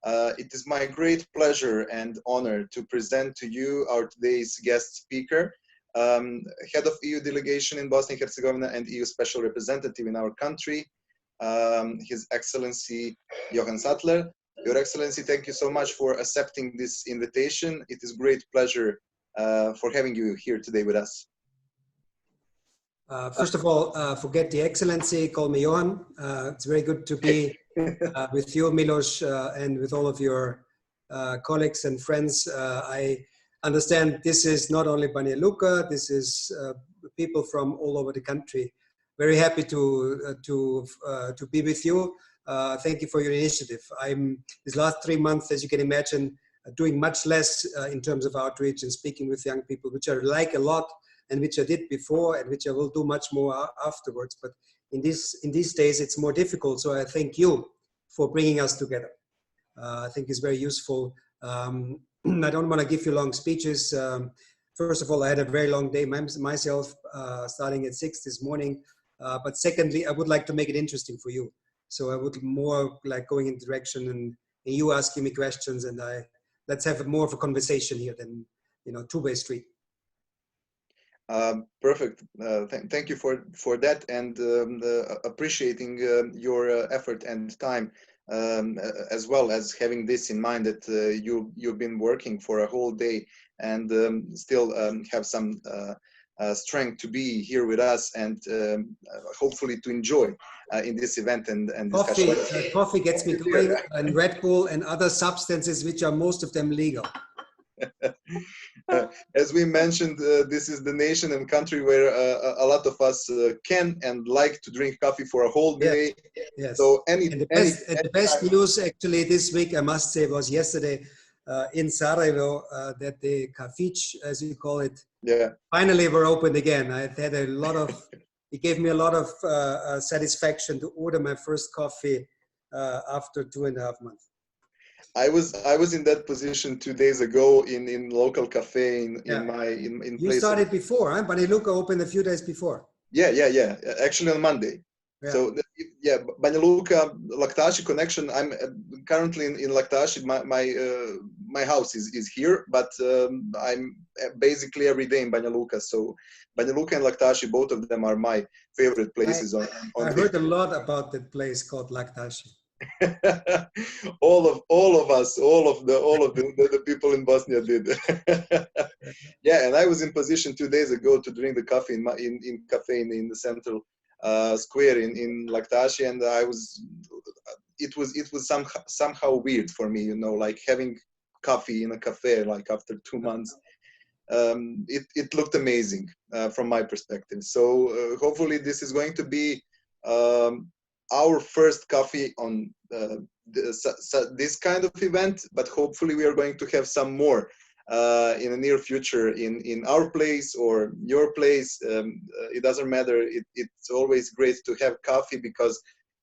It is my great pleasure and honor to present to you our today's guest speaker, Head of EU Delegation in Bosnia and Herzegovina and EU Special Representative in our country, His Excellency Johann Sattler. Your Excellency, thank you so much for accepting this invitation. It is a great pleasure for having you here today with us. First of all, forget the Excellency, call me Johann. It's very good to be with you, Milos, and with all of your colleagues and friends. I understand this is not only Banja Luka, this is people from all over the country. Very happy to be with you. Thank you for your initiative. I'm, these last 3 months, as you can imagine, doing much less in terms of outreach and speaking with young people, which I like a lot, and which I did before and which I will do much more afterwards. But in these days, it's more difficult. So I thank you for bringing us together. I think it's very useful. I don't want to give you long speeches. First of all, I had a very long day myself, starting at 6 this morning. But secondly, I would like to make it interesting for you. So I would more like going in direction and you asking me questions, and let's have more of a conversation here than, two-way street. Perfect. Thank you for that, and appreciating your effort and time, as well as having this in mind that you've been working for a whole day and still have some strength to be here with us and hopefully to enjoy in this event and discussion. Coffee gets me going, and Red Bull and other substances, which are most of them legal. As we mentioned, this is the nation and country where a lot of us can and like to drink coffee for a whole day. Yes. So the best news actually this week, I must say, was yesterday in Sarajevo that the kafić, as you call it, finally were opened again. I had a lot of, it gave me a lot of satisfaction to order my first coffee after 2.5 months. I was in that position 2 days ago in local cafe in You place. started before, huh? Banja Luka opened a few days before. Yeah. Actually on Monday. Yeah. So Banja Luka, Laktaši connection. I'm currently in Laktaši. My house is here, but I'm basically every day in Banja Luka. So Banja Luka and Laktaši, both of them are my favorite places. I heard a lot about that place called Laktaši. all of us, all of the people in Bosnia did. Yeah, and I was in position 2 days ago to drink the coffee in cafe in the central square in Laktaši, and it was somehow weird for me, like having coffee in a cafe like after 2 months. It looked amazing from my perspective. So hopefully this is going to be our first coffee on this kind of event, but hopefully we are going to have some more in the near future in our place or your place. It doesn't matter. It's always great to have coffee, because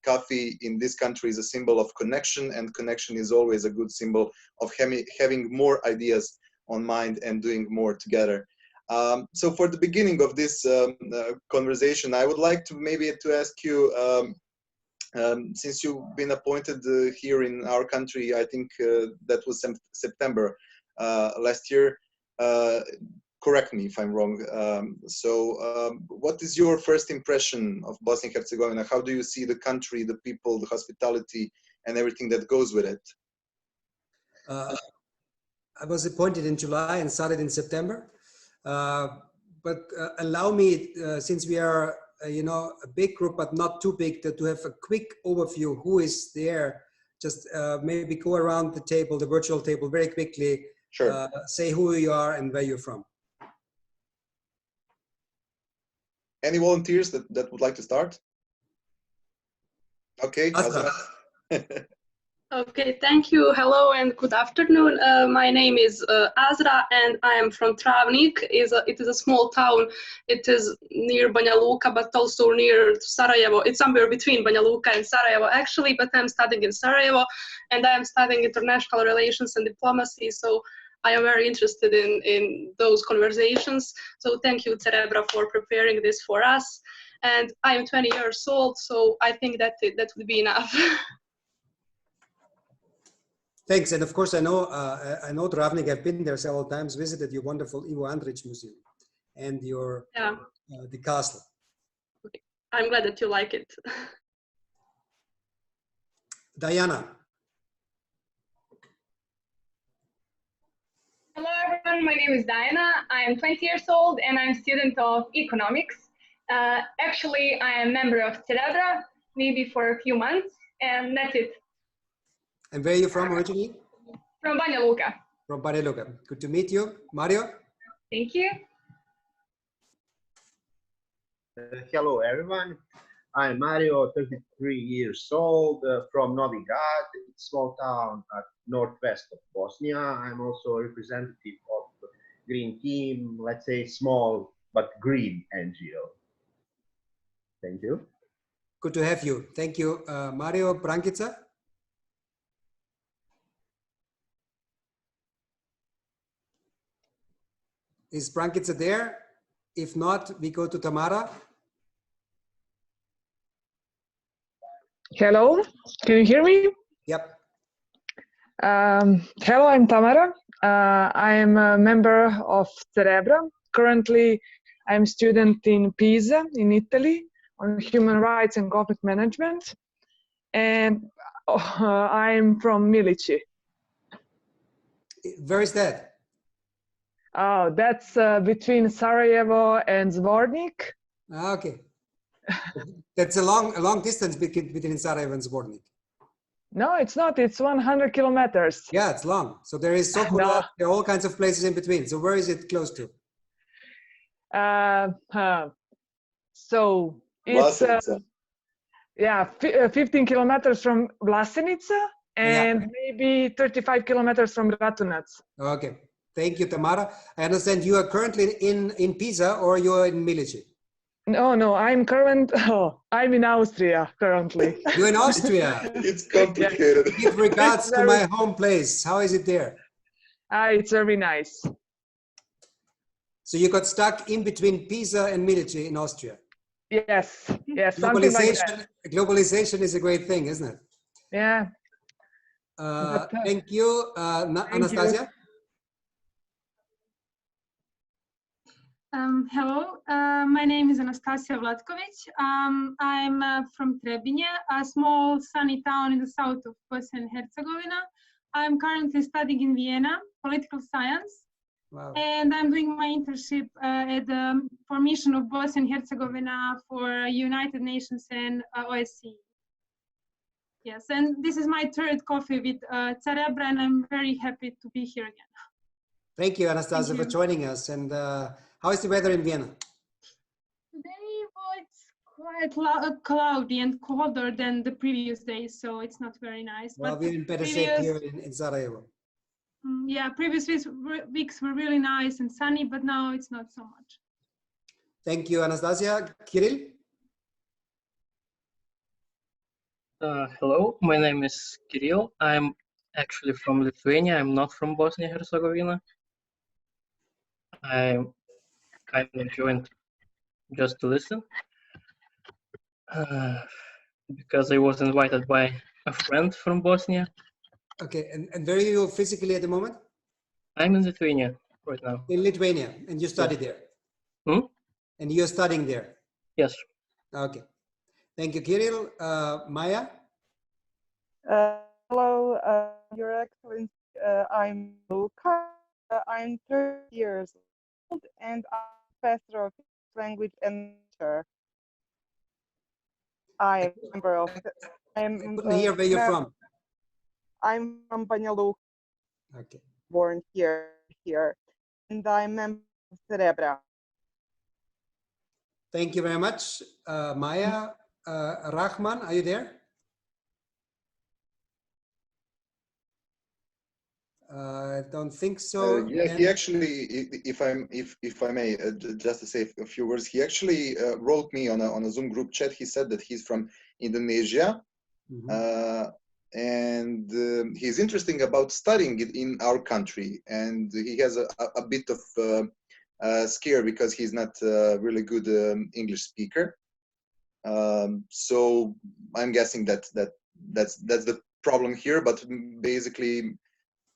coffee in this country is a symbol of connection, and connection is always a good symbol of having more ideas on mind and doing more together. So for the beginning of this conversation, I would like to ask you, since you've been appointed here in our country, I think that was September last year. Correct me if I'm wrong. What is your first impression of Bosnia and Herzegovina? How do you see the country, the people, the hospitality, and everything that goes with it? I was appointed in July and started in September. But allow me, since we are a big group, but not too big, to have a quick overview who is there. Just maybe go around the table, the virtual table, very quickly. Sure. Say who you are and where you're from. Any volunteers that would like to start? Okay. Okay, thank you. Hello and good afternoon. My name is Azra, and I am from Travnik. It is a small town. It is near Banja Luka, but also near Sarajevo. It's somewhere between Banja Luka and Sarajevo, actually, but I'm studying in Sarajevo, and I am studying international relations and diplomacy, so I am very interested in those conversations. So thank you, Cerebra, for preparing this for us. And I am 20 years old, so I think that would be enough. Thanks. And of course, I know Travnik. I've been there several times, visited your wonderful Ivo Andrić Museum and your the castle. Okay. I'm glad that you like it. Diana. Hello everyone, my name is Diana. I am 20 years old and I'm a student of economics. Actually, I am a member of Cerebra, maybe for a few months, and that's it. And where are you from originally? From Banja Luka. From Banja Luka. Good to meet you. Mario? Thank you. Hello everyone. I'm Mario, 33 years old, from Novi Grad, a small town at northwest of Bosnia. I'm also a representative of the Green Team, let's say small but green NGO. Thank you. Good to have you. Thank you. Mario, Brankica? Is Brankica there? If not, we go to Tamara. Hello, can you hear me? Yep. Hello, I'm Tamara. I am a member of Cerebra. Currently, I'm a student in Pisa, in Italy, on human rights and conflict management. And I'm from Milici. Where is that? Oh, that's between Sarajevo and Zvornik. Ah, okay. That's a long distance between Sarajevo and Zvornik. No, it's not. It's 100 kilometers. Yeah, it's long. So there is Sokol, No. there are all kinds of places in between. So where is it close to? So it's yeah, 15 kilometers from Vlasenica and maybe 35 kilometers from Ratunac. Okay. Thank you, Tamara. I understand you are currently in Pisa or you're in Milici? No, I'm I'm in Austria currently. You're in Austria. It's complicated. Give regards to my home place. How is it there? It's very nice. So you got stuck in between Pisa and Milici in Austria. Yes, something like that. Globalization is a great thing, isn't it? Yeah. Thank you, Anastasia. Hello, my name is Anastasia Vlatkovic. I'm from Trebinje, a small sunny town in the south of Bosnia and Herzegovina. I'm currently studying in Vienna, political science. Wow. And I'm doing my internship at the Formation of Bosnia and Herzegovina for United Nations and OSCE. Yes, and this is my third coffee with Cerebra, and I'm very happy to be here again. Thank you, Anastasia, for joining us. And how is the weather in Vienna? Today it's quite cloudy and colder than the previous days, so it's not very nice. Well, but we're in better shape here in Sarajevo. Yeah, previous weeks were really nice and sunny, but now it's not so much. Thank you, Anastasia. Kirill? Hello, my name is Kirill. I'm actually from Lithuania. I'm not from Bosnia and Herzegovina. I kind of joined just to listen because I was invited by a friend from Bosnia. Okay, and where are you physically at the moment? I'm in Lithuania right now. In Lithuania, and you study there? And you're studying there? Yes. Okay. Thank you, Kirill. Maya? Hello, Your Excellency. I'm Luka. I'm 30 years old and I'm a professor of language and literature. I am a member of. I couldn't hear where you're from. I'm from Banja Luka. Okay. Born here, and I'm a member of Cerebra. Thank you very much, Maya. Rahman, are you there? I don't think so. Yeah, he actually, if I may, just to say a few words, he actually wrote me on a Zoom group chat. He said that he's from Indonesia, and he's interesting about studying it in our country, and he has a bit of scare because he's not a really good English speaker. So I'm guessing that's the problem here, but basically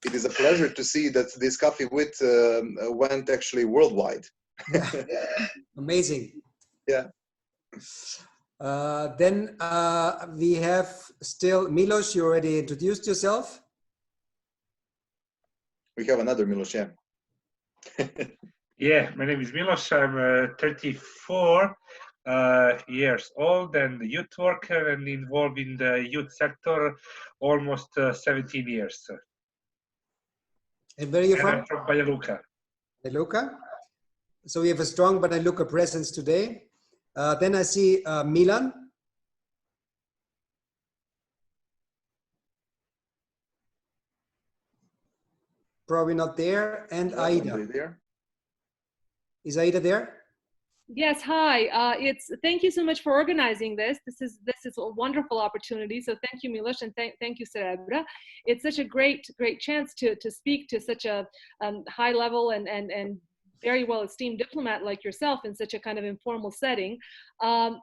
it is a pleasure to see that this Coffee With went actually worldwide. Amazing. Yeah. Then we have still Milos. You already introduced yourself. We have another Milos, yeah. Yeah, my name is Milos. I'm 34 years old and a youth worker and involved in the youth sector almost 17 years. And where are you from? I'm from BiH. BiH. So we have a strong BiH presence today. Then I see Milan. Probably not there. And Aida. There. Is Aida there? Yes, hi. Thank you so much for organizing this. This is a wonderful opportunity. So thank you, Milos, and thank you, Cerebra. It's such a great chance to speak to such a high level and very well esteemed diplomat like yourself in such a kind of informal setting. I'm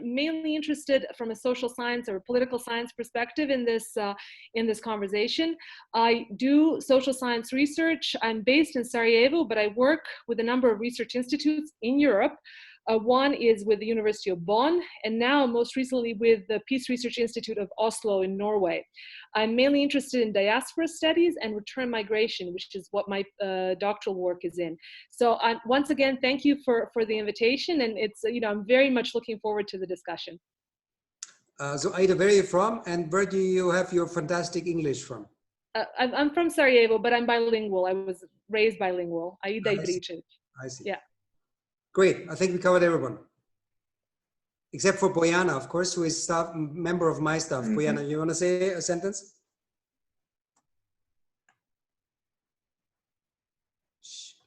mainly interested from a social science or political science perspective in this conversation. I do social science research. I'm based in Sarajevo, but I work with a number of research institutes in Europe. One is with the University of Bonn, and now most recently with the Peace Research Institute of Oslo in Norway. I'm mainly interested in diaspora studies and return migration, which is what my doctoral work is in. So once again, thank you for the invitation, and it's, I'm very much looking forward to the discussion. So Aida, where are you from, and where do you have your fantastic English from? I'm from Sarajevo, but I'm bilingual. I was raised bilingual. I see. Yeah. Great. I think we covered everyone. Except for Bojana, of course, who is member of my staff. Bojana, you want to say a sentence?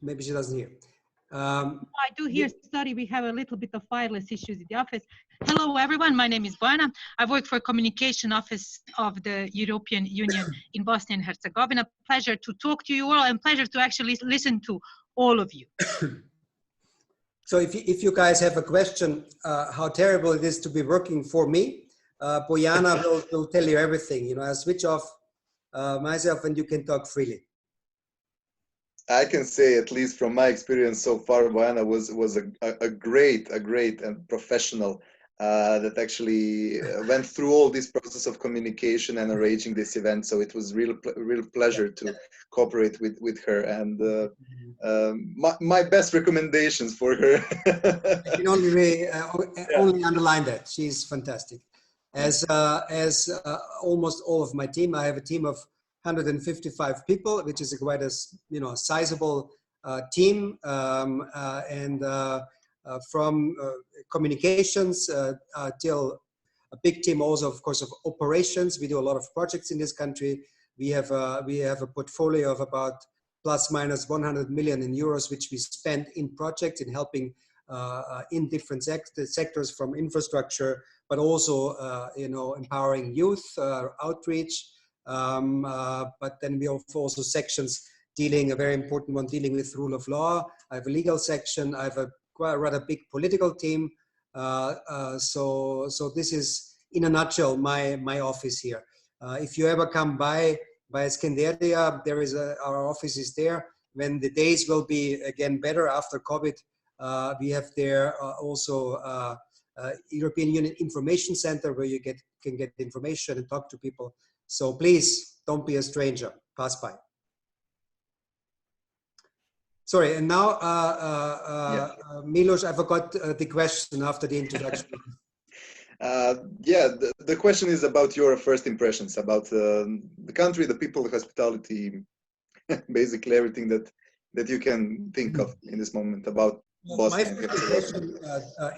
Maybe she doesn't hear. I do hear. Sorry, we have a little bit of wireless issues in the office. Hello, everyone. My name is Bojana. I work for Communication Office of the European Union in Bosnia and Herzegovina. Pleasure to talk to you all, and pleasure to actually listen to all of you. So if you guys have a question, how terrible it is to be working for me, Bojana will tell you everything. I switch off myself and you can talk freely. I can say, at least from my experience so far, Bojana was a great and professional that actually went through all this process of communication and arranging this event. So it was real pleasure to cooperate with her, and my best recommendations for her. I can only underline that she's fantastic. As almost all of my team, I have a team of 155 people, which is quite a sizable team, and from communications till a big team also, of course, of operations. We do a lot of projects in this country. We have a portfolio of about plus minus 100 million euros, which we spend in projects in helping in different sectors, from infrastructure, but also empowering youth, outreach. But then we have also sections a very important one dealing with rule of law. I have a legal section. I have a rather big political team. So this is, in a nutshell, my office here. If you ever come by Skanderia, our office is there. When the days will be again better after COVID, we have there also European Union Information Center where you can get information and talk to people. So please don't be a stranger. Pass by. Sorry, and now, Milos, I forgot the question after the introduction. The question is about your first impressions about the country, the people, the hospitality, basically everything that you can think of in this moment about Bosnia. My first impression,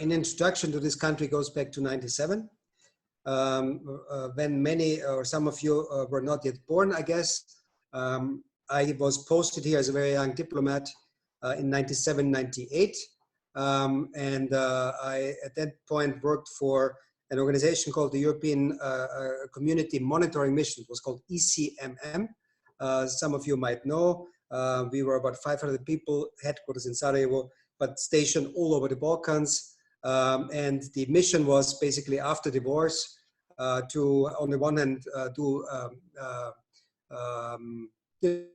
in introduction to this country, goes back to '97, when many or some of you were not yet born, I guess. I was posted here as a very young diplomat in '97, '98. And I, at that point, worked for an organization called the European Community Monitoring Mission. It was called ECMM. Some of you might know. We were about 500 people, headquarters in Sarajevo, but stationed all over the Balkans. And the mission was basically, after the wars, to, on the one hand, do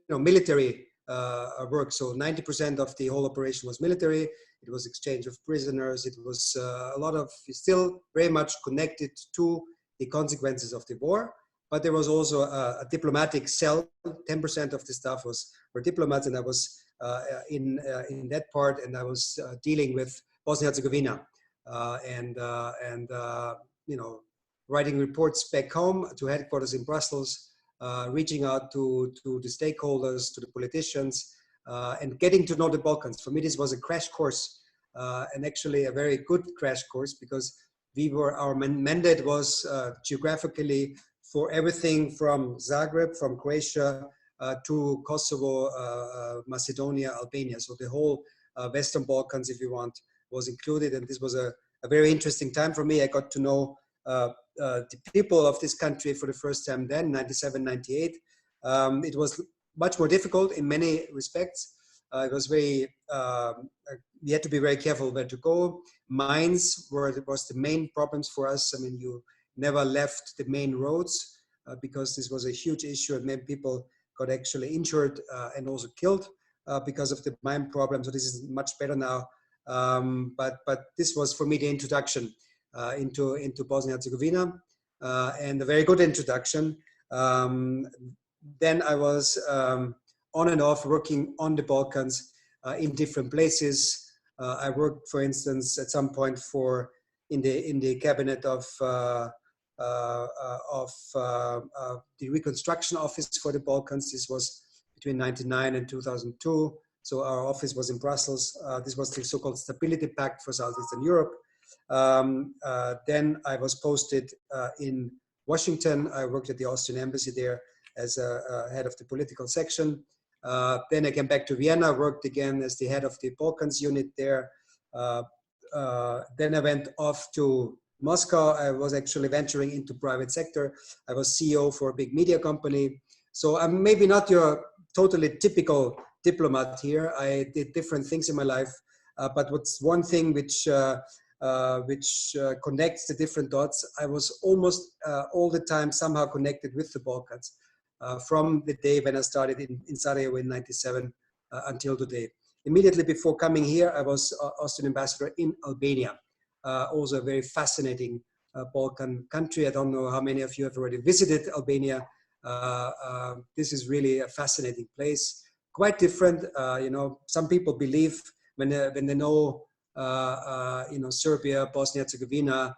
military work. So 90% of the whole operation was military. It was exchange of prisoners. It was a lot of, still very much connected to the consequences of the war. But there was also a diplomatic cell. 10% of the staff were diplomats, and I was in that part, and I was dealing with Bosnia-Herzegovina writing reports back home to headquarters in Brussels, reaching out to the stakeholders, to the politicians, and getting to know the Balkans. For me, this was a crash course, and actually a very good crash course, because our mandate was geographically for everything from Zagreb, from Croatia, to Kosovo, Macedonia, Albania. So the whole Western Balkans, if you want, was included. And this was a very interesting time for me. I got to know the people of this country for the first time then, 97, 98. It was much more difficult in many respects. It was very, we had to be very careful where to go. Mines was the main problems for us. I mean, you never left the main roads because this was a huge issue, and many people got actually injured and also killed because of the mine problem. So this is much better now. But this was for me the introduction into Bosnia-Herzegovina, and a very good introduction. Then I was on and off working on the Balkans in different places. I worked, for instance, at some point in the cabinet of the reconstruction office for the Balkans. This was between 1999 and 2002. So our office was in Brussels. This was the so-called Stability Pact for Southeastern Europe. Then I was posted in Washington. I worked at the Austrian embassy there as a head of the political section. Then I came back to Vienna, worked again as the head of the Balkans unit there. Then I went off to Moscow. I was actually venturing into private sector. I was CEO for a big media company. So I'm maybe not your totally typical diplomat here. I did different things in my life, but what's one thing which connects the different dots, I was almost all the time somehow connected with the Balkans from the day when I started in Sarajevo in 97 until today. Immediately before coming here, I was Austrian ambassador in Albania, also a very fascinating Balkan country. I don't know how many of you have already visited Albania. This is really a fascinating place. Quite different, some people believe when they know, Serbia, Bosnia-Herzegovina,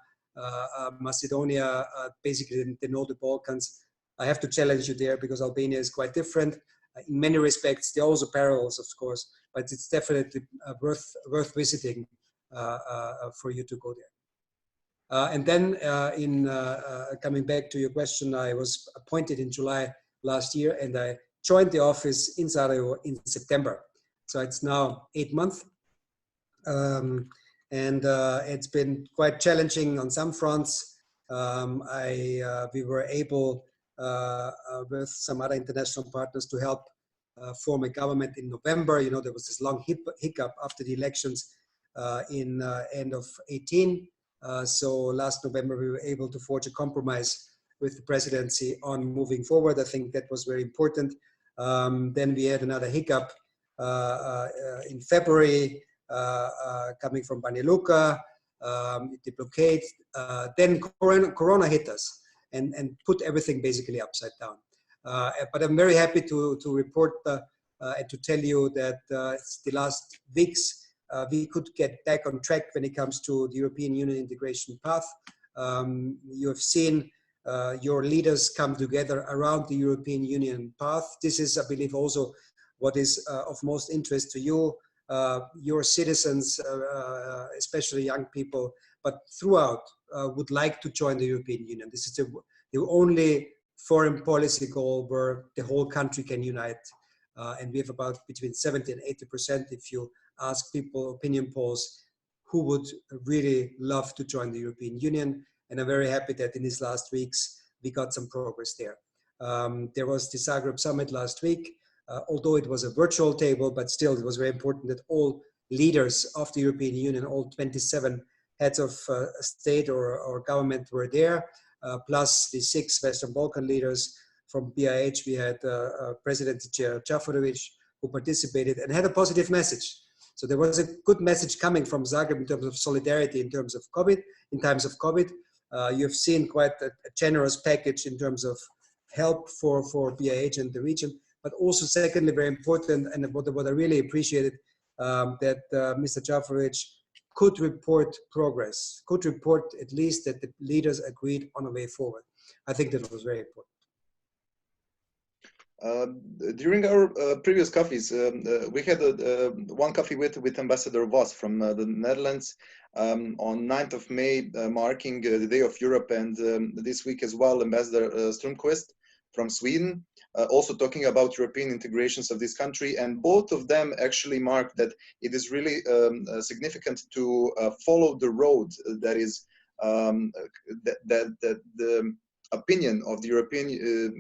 Macedonia, basically they know the Balkans. I have to challenge you there because Albania is quite different. In many respects, there are also parallels, of course, but it's definitely worth visiting for you to go there. And then coming back to your question, I was appointed in July last year, and I joined the office in Sarajevo in September. So it's now 8 months. It's been quite challenging on some fronts. We were able, with some other international partners, to help form a government in November. There was this long hiccup after the elections in end of 18. So last November, we were able to forge a compromise with the presidency on moving forward. I think that was very important. Then we had another hiccup in February, coming from Banja Luka, the blockade. Then Corona hit us and put everything basically upside down. But I'm very happy to report and to tell you that the last weeks we could get back on track when it comes to the European Union integration path. You have seen your leaders come together around the European Union path. This is, I believe, also what is of most interest to you, your citizens, especially young people, but throughout would like to join the European Union. This is the only foreign policy goal where the whole country can unite. And we have about between 70 and 80%, if you ask people, opinion polls, who would really love to join the European Union. And I'm very happy that in these last weeks, we got some progress there. There was the Zagreb summit last week, although it was a virtual table, but still it was very important that all leaders of the European Union, all 27 heads of state or government were there. plus the 6 Western Balkan leaders. From BiH, we had President Jaferovic, who participated and had a positive message. So there was a good message coming from Zagreb in terms of solidarity, in terms of COVID, in times of COVID. You've seen quite a generous package in terms of help for BiH and the region, but also secondly, very important, and what I really appreciated, that Mr. Jaferovic could report progress, could report at least that the leaders agreed on a way forward. I think that was very important. During our previous coffees, we had one coffee with Ambassador Vos from the Netherlands on 9th of May, marking the Day of Europe, and this week as well, Ambassador Strömquist from Sweden, also talking about European integrations of this country, and both of them actually marked that it is really significant to follow the road that is that the opinion of the European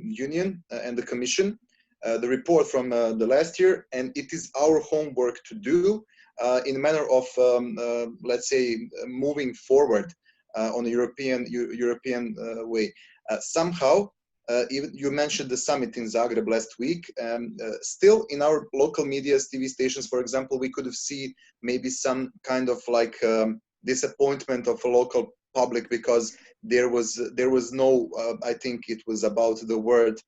Union and the Commission, the report from the last year, and it is our homework to do in a manner of, let's say, moving forward on a European way. Somehow, even you mentioned the summit in Zagreb last week. Still, in our local media, TV stations, for example, we could have seen maybe some kind of like disappointment of a local public, because there was no I think it was about the word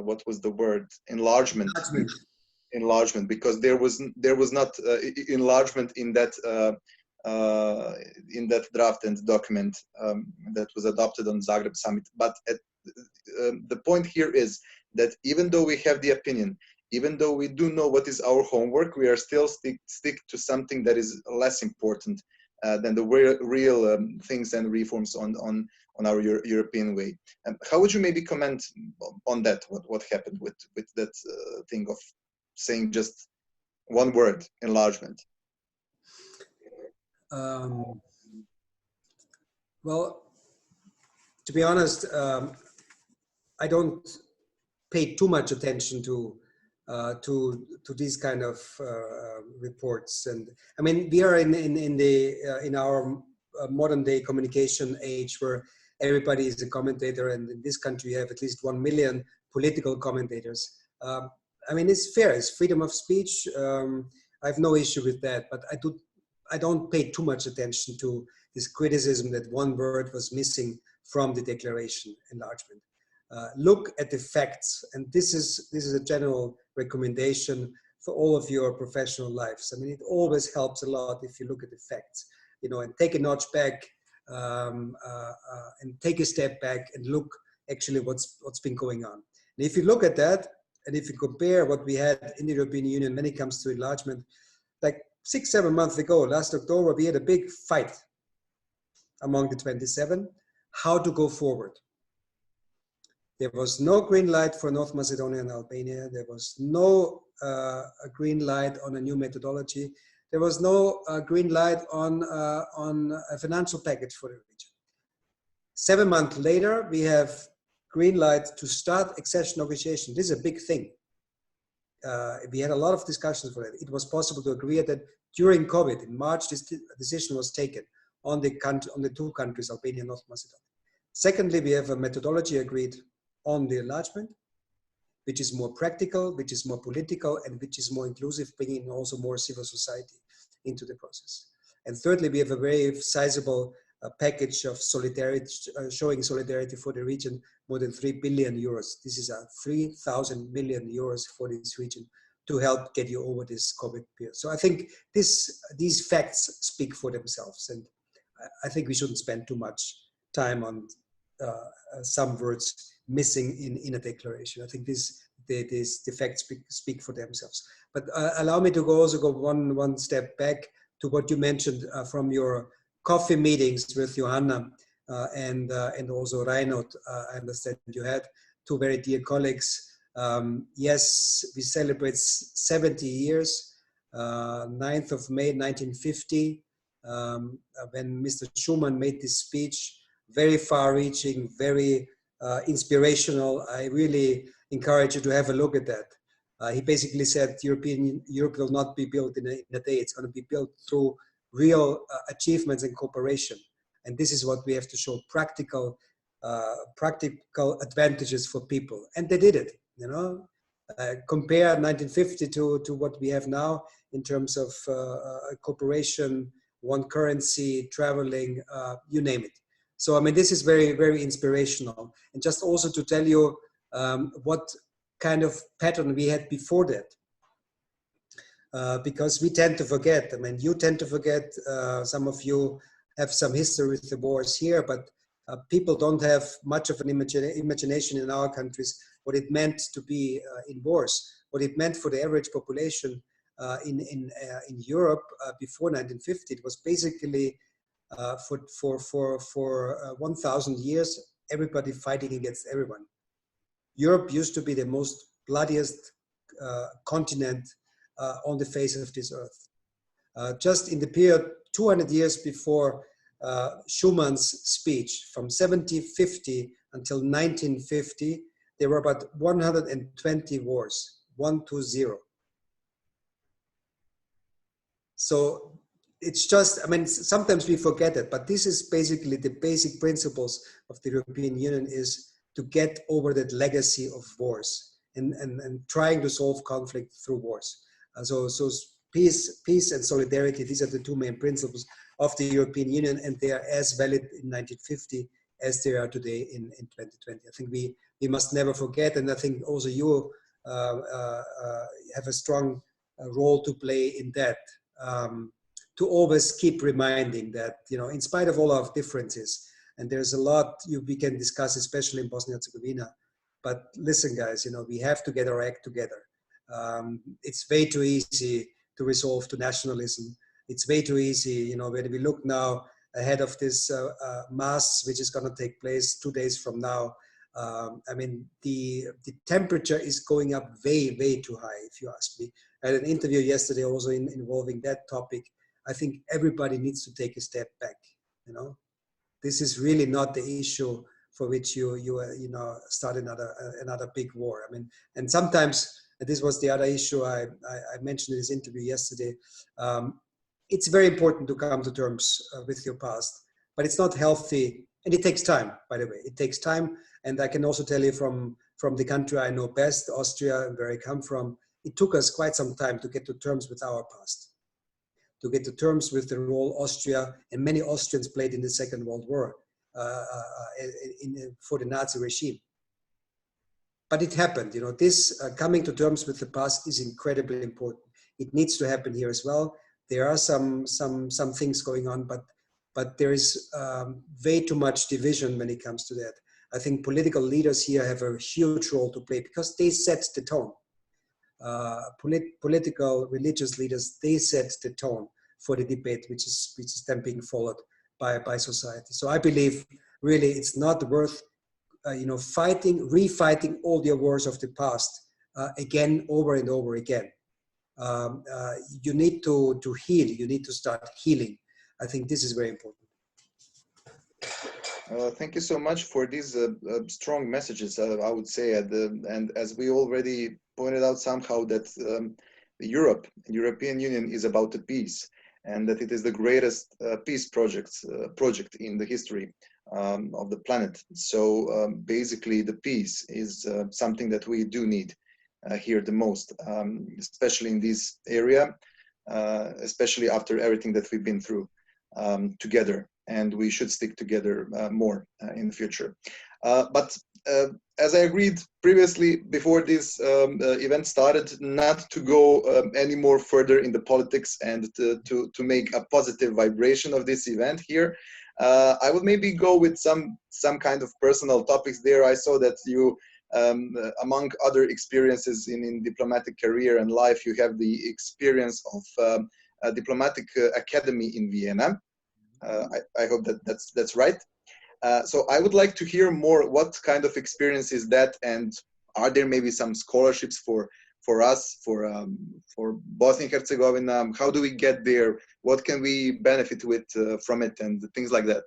what was the word, enlargement, because there was not enlargement in that draft and document that was adopted on Zagreb summit. But the point here is that even though we have the opinion, even though we do know what is our homework, we are still stick to something that is less important than the real things and reforms on our European way. How would you maybe comment on that? What happened with that thing of saying just one word, enlargement? Well, to be honest, I don't pay too much attention to these kind of reports. And I mean, we are in our modern day communication age where everybody is a commentator, and in this country you have at least 1 million political commentators. I mean, it's fair, it's freedom of speech. I have no issue with that, but I don't pay too much attention to this criticism that one word was missing from the declaration, enlargement. Look at the facts, and this is a general recommendation for all of your professional lives. I mean, it always helps a lot if you look at the facts, you know, and take a notch back and take a step back and look actually what's been going on. And if you look at that, and if you compare what we had in the European Union when it comes to enlargement, like 6-7 months ago, last October, we had a big fight among the 27, how to go forward. There was no green light for North Macedonia and Albania. There was no green light on a new methodology. There was no green light on a financial package for the region. 7 months later, we have green light to start accession negotiation. This is a big thing. We had a lot of discussions for it. It was possible to agree that during COVID, in March, this decision was taken on the two countries, Albania and North Macedonia. Secondly, we have a methodology agreed on the enlargement, which is more practical, which is more political, and which is more inclusive, bringing also more civil society into the process. And thirdly, we have a very sizable package of solidarity, showing solidarity for the region, more than 3 billion euros. This is 3,000 million euros for this region to help get you over this COVID period. So I think these facts speak for themselves, and I think we shouldn't spend too much time on some words missing in a declaration. I think the facts speak for themselves. But allow me to also go one step back to what you mentioned from your coffee meetings with Johanna and also Reinhard. I understand you had two very dear colleagues. Yes, we celebrate 70 years, 9th of May 1950, when Mr. Schuman made this speech, very far-reaching, very inspirational. I really encourage you to have a look at that. He basically said Europe will not be built in a day. It's going to be built through real achievements and cooperation. And this is what we have to show, practical advantages for people. And they did it, you know. Compare 1950 to what we have now in terms of cooperation, one currency, traveling, you name it. So, I mean, this is very, very inspirational. And just also to tell you what kind of pattern we had before that. Because we tend to forget. I mean, you tend to forget. Some of you have some history with the wars here, but people don't have much of an imagination in our countries what it meant to be in wars, what it meant for the average population in Europe before 1950. It was basically for 1,000 years, everybody fighting against everyone. Europe used to be the most bloodiest continent on the face of this earth. Just in the period 200 years before Schumann's speech, from 1750 until 1950, there were about 120 wars, 120. So it's just, I mean, sometimes we forget it, but this is basically the basic principles of the European Union, is to get over that legacy of wars and trying to solve conflict through wars. So peace and solidarity, these are the two main principles of the European Union, and they are as valid in 1950 as they are today in 2020. I think we must never forget, and I think also you have a strong role to play in that, to always keep reminding that, you know, in spite of all our differences, and there's a lot we can discuss, especially in Bosnia and Herzegovina, but listen guys, you know, we have to get our act together. It's way too easy to resolve to nationalism. It's way too easy, you know, when we look now ahead of this mass, which is going to take place 2 days from now. I mean, the temperature is going up way, way too high, if you ask me. I had an interview yesterday also involving that topic. I think everybody needs to take a step back, you know. This is really not the issue for which you know, start another big war. I mean, and sometimes, and this was the other issue I mentioned in this interview yesterday, it's very important to come to terms with your past, but it's not healthy, and it takes time, by the way. It takes time, and I can also tell you from the country I know best, Austria, where I come from, it took us quite some time to get to terms with our past, to get to terms with the role Austria and many Austrians played in the Second World War for the Nazi regime. But it happened, you know, this coming to terms with the past is incredibly important. It needs to happen here as well. There are some things going on, but there is way too much division when it comes to that. I think political leaders here have a huge role to play because they set the tone. Political, religious leaders, they set the tone for the debate, which is then being followed by society. So I believe really it's not worth you know, refighting all the wars of the past again, over and over again. You need to heal. You need to start healing. I think this is very important. Thank you so much for these strong messages, I would say. And as we already pointed out somehow, that Europe, the European Union, is about the peace, and that it is the greatest peace project in the history of the planet. So basically, the peace is something that we do need here the most, especially in this area, especially after everything that we've been through together. And we should stick together more in the future. But as I agreed previously, before this event started, not to go any more further in the politics and to make a positive vibration of this event here, I would maybe go with some kind of personal topics there. I saw that you, among other experiences in diplomatic career and life, you have the experience of a diplomatic academy in Vienna. I hope that's right. So I would like to hear more. What kind of experience is that, and are there maybe some scholarships for us, for Bosnia and Herzegovina? How do we get there? What can we benefit with from it, and things like that?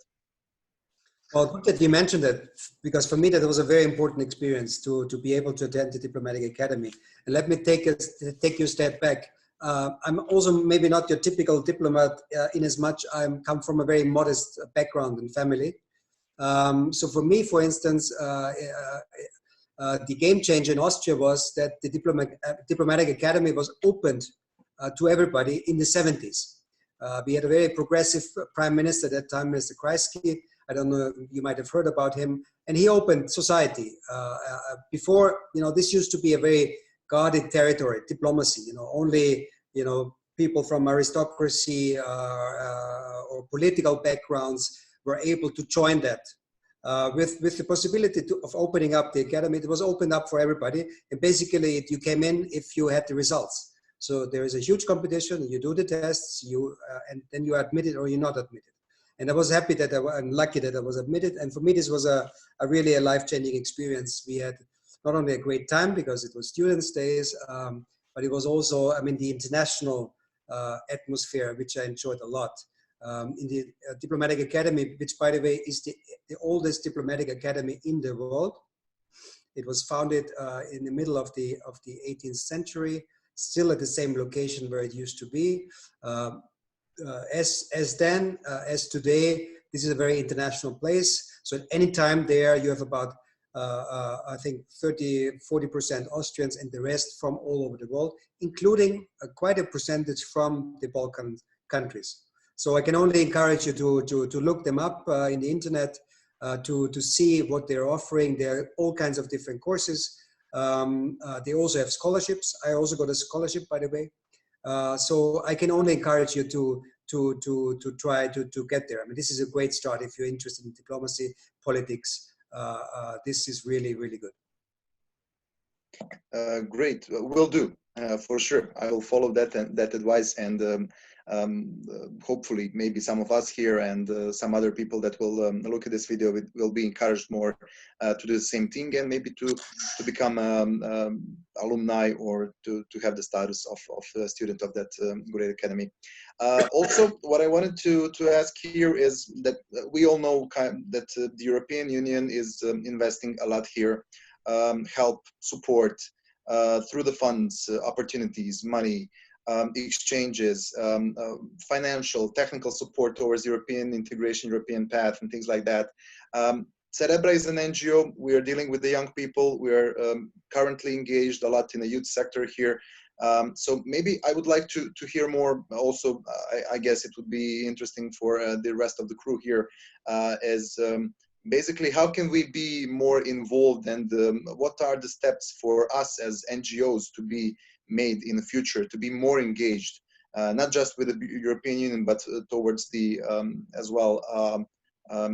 Well, good that you mentioned that, because for me that was a very important experience to be able to attend the diplomatic academy. And let me take you a step back. I'm also maybe not your typical diplomat in as much I come from a very modest background and family. So for me, for instance, the game changer in Austria was that the diplomatic academy was opened to everybody in the 70s. We had a very progressive prime minister at that time, Mr. Kreisky. I don't know, you might have heard about him. And he opened society. Before, this used to be a very guarded territory, diplomacy, only, people from aristocracy or political backgrounds were able to join that. With the possibility of opening up the academy, it was opened up for everybody. And basically, you came in if you had the results. So there is a huge competition. You do the tests, and then you are admitted or you're not admitted. And I was happy that I'm lucky that I was admitted. And for me, this was really a life-changing experience. We had not only a great time because it was students' days, but it was also, the international atmosphere, which I enjoyed a lot. In the Diplomatic Academy, which, by the way, is the oldest diplomatic academy in the world. It was founded in the middle of the 18th century, still at the same location where it used to be. As then, as today, this is a very international place. So at any time there, you have about, I think, 30–40% Austrians and the rest from all over the world, including quite a percentage from the Balkan countries. So I can only encourage you to look them up in the internet, to see what they're offering. There are all kinds of different courses. They also have scholarships. I also got a scholarship, by the way. So I can only encourage you to try to get there. This is a great start if you're interested in diplomacy, politics. This is really, really good. Great, will do for sure. I will follow that advice, and hopefully maybe some of us here and some other people that will look at this video will be encouraged more to do the same thing, and maybe to become alumni or to have the status of a student of that great academy. Also, what I wanted to ask here is that we all know that the European Union is investing a lot here, help, support through the funds, opportunities, money, exchanges, financial, technical support towards European integration, European path, and things like that. Cerebra is an NGO. We are dealing with the young people. We are currently engaged a lot in the youth sector here. So maybe I would like to hear more. Also, I guess it would be interesting for the rest of the crew here, as basically how can we be more involved, and what are the steps for us as NGOs to be made in the future, to be more engaged, not just with the European Union, but towards the as well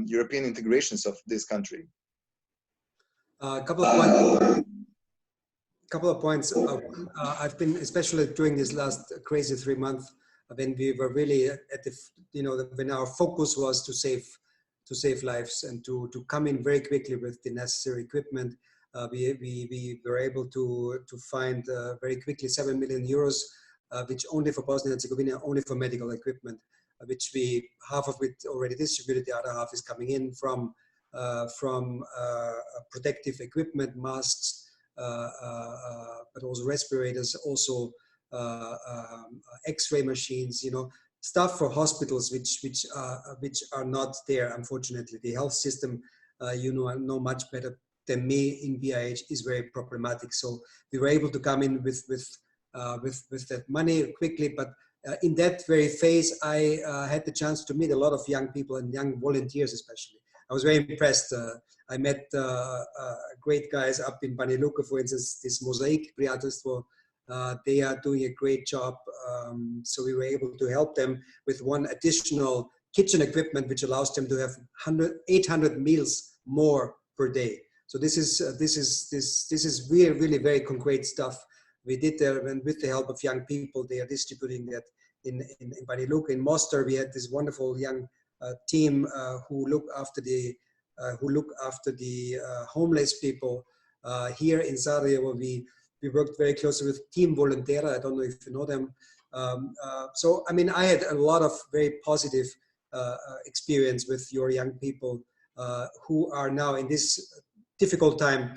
European integrations of this country. A couple of points. I've been, especially during this last crazy 3 months, when we were really at the, when our focus was to save lives and to come in very quickly with the necessary equipment. We were able to find very quickly 7 million euros, which only for Bosnia and Herzegovina, only for medical equipment, which half of it already distributed. The other half is coming in from protective equipment, masks, but also respirators, also X-ray machines, stuff for hospitals which are not there. Unfortunately, the health system, know much better than me in BiH, is very problematic. So we were able to come in with that money quickly. But in that very phase, I had the chance to meet a lot of young people and young volunteers, especially. I was very impressed. I met great guys up in Banja Luka, for instance, this Mosaic Prijateljstvo. They are doing a great job. So we were able to help them with one additional kitchen equipment, which allows them to have 800 meals more per day. So this is really very concrete stuff we did there, and with the help of young people, they are distributing that in Banja Luka. In Mostar, we had this wonderful young team who look after the homeless people. Here in Sarajevo, we worked very closely with Team Volontera. I don't know if you know them. So I had a lot of very positive experience with your young people who are now in this difficult time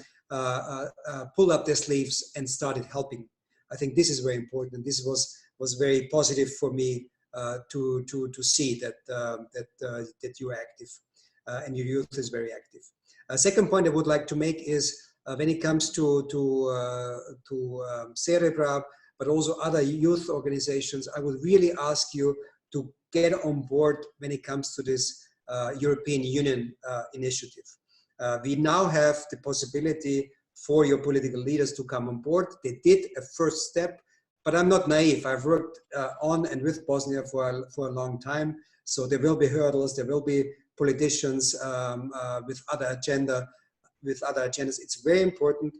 pulled up their sleeves and started helping. I think this is very important. This was was very positive for me to see that you are active and your youth is very active. Second point I would like to make is when it comes to Cerebra, but also other youth organizations, I would really ask you to get on board when it comes to this European Union initiative. We now have the possibility for your political leaders to come on board. They did a first step, but I'm not naive. I've worked on and with Bosnia for a long time. So there will be hurdles, there will be politicians with other agendas. It's very important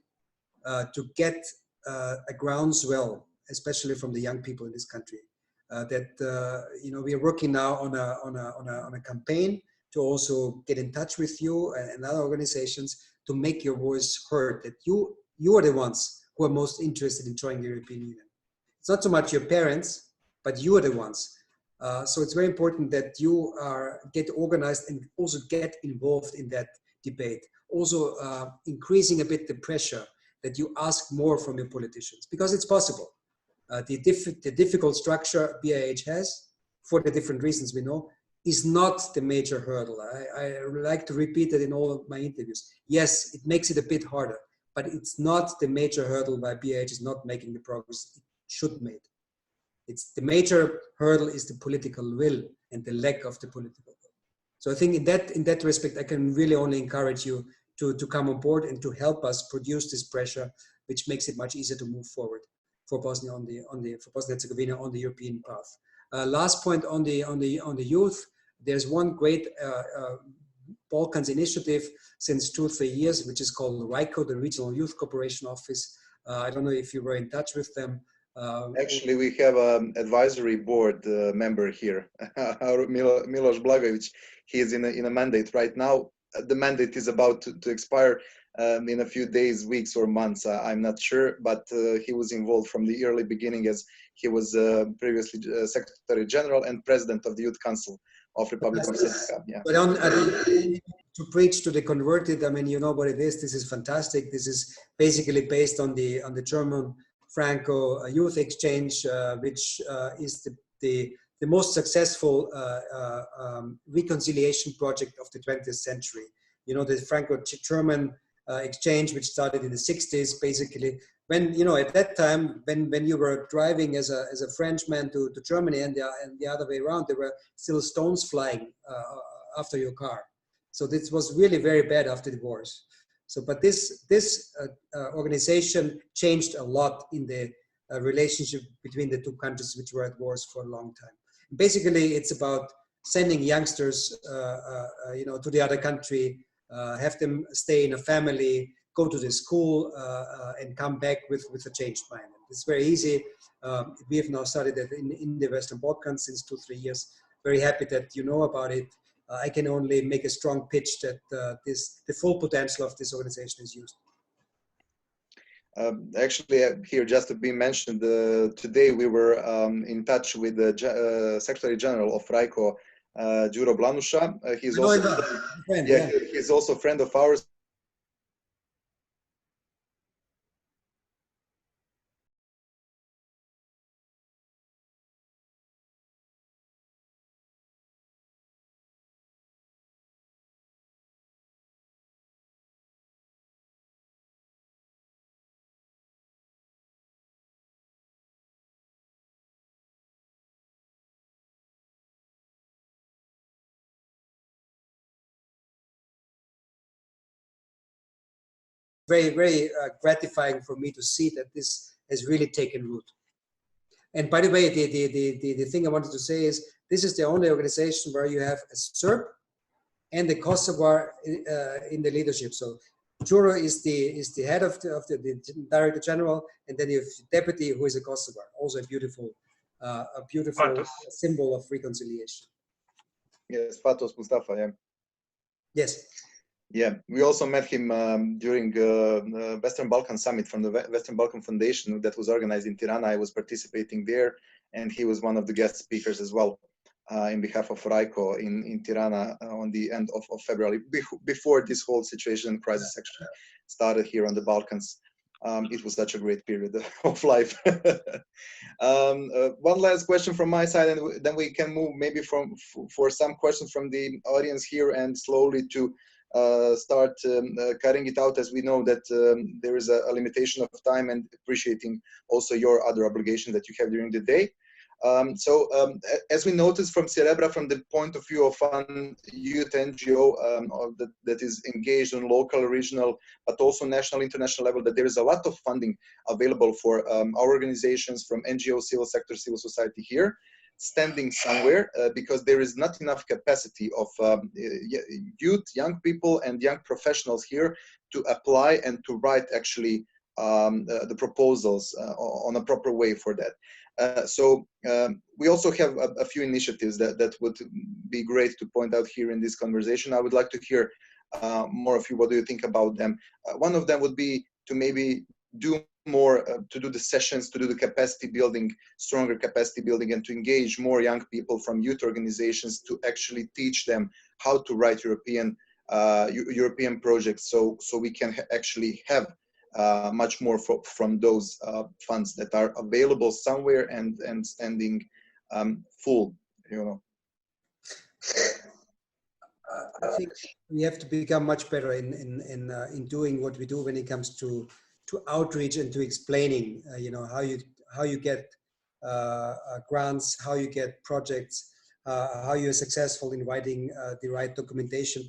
to get a groundswell, especially from the young people in this country. We are working now on a campaign to also get in touch with you and other organizations to make your voice heard, that you are the ones who are most interested in joining the European Union. It's not so much your parents, but you are the ones. So it's very important that you get organized and also get involved in that debate. Also increasing a bit the pressure that you ask more from your politicians, because it's possible. The difficult structure BiH has, for the different reasons we know, is not the major hurdle. I like to repeat it in all of my interviews. Yes, it makes it a bit harder, but it's not the major hurdle why BiH is not making the progress it should make. It's the major hurdle is the political will and the lack of the political will. So I think in that respect, I can really only encourage you to come on board and to help us produce this pressure, which makes it much easier to move forward for Bosnia for Bosnia-Herzegovina on the European path. Last point on the youth, there's one great Balkans initiative since 2-3 years, which is called RICO, the Regional Youth Cooperation Office. I don't know if you were in touch with them. Actually, we have an advisory board member here, Miloš Blagojević. He is in a mandate right now. The mandate is about to expire in a few days, weeks, or months. I'm not sure, but he was involved from the early beginning, as he was previously Secretary General and President of the Youth Council of Republic of Srpska. Yeah. I don't to preach to the converted. I mean, you know what it is. This is fantastic. This is basically based on the German Franco Youth Exchange, which is the most successful reconciliation project of the 20th century. You know, the Franco-German exchange, which started in the 60s, basically, when, you know, at that time, when you were driving as a Frenchman to Germany and the other way around, there were still stones flying after your car. So this was really very bad after the wars. So, but this organization changed a lot in the relationship between the two countries, which were at wars for a long time. Basically, it's about sending youngsters, to the other country, have them stay in a family, go to the school, and come back with a changed mind. It's very easy. We have now started that in the Western Balkans since 2-3 years. Very happy that you know about it. I can only make a strong pitch that the full potential of this organization is used. Actually, here just to be mentioned, today we were in touch with the Secretary General of RICO, Đuro Blanuša. He's also a friend of ours. Very, very gratifying for me to see that this has really taken root. And by the way, the thing I wanted to say is this is the only organization where you have a Serb and a Kosovar in the leadership. So Đuro is the head of the Director General, and then you have the deputy who is a Kosovar. Also a beautiful symbol of reconciliation. Yes, Fatos Mustafa. Yeah. Yes. Yeah, we also met him during Western Balkan Summit from the Western Balkan Foundation that was organized in Tirana. I was participating there, and he was one of the guest speakers as well in behalf of RICO in Tirana on the end of February, before this whole situation and crisis actually started here on the Balkans. it was such a great period of life. One last question from my side, and then we can move maybe for some questions from the audience here, and slowly to start cutting it out, as we know that there is a limitation of time, and appreciating also your other obligations that you have during the day. As we noticed from Cerebra, from the point of view of a youth NGO that is engaged on local, regional, but also national, international level, that there is a lot of funding available for our organizations, from NGO, civil sector, civil society here, standing somewhere, because there is not enough capacity of youth, young people and young professionals here to apply and to write actually the proposals on a proper way for that. We also have a few initiatives that would be great to point out here in this conversation. I would like to hear more of you. What do you think about them? One of them would be to maybe do more, to do the sessions, to do the capacity building, stronger capacity building, and to engage more young people from youth organizations to actually teach them how to write European projects, so we can actually have much more from those funds that are available somewhere and standing full, you know. I think we have to become much better in doing what we do when it comes to outreach and to explaining, you know, how you get grants, how you get projects, how you're successful in writing the right documentation.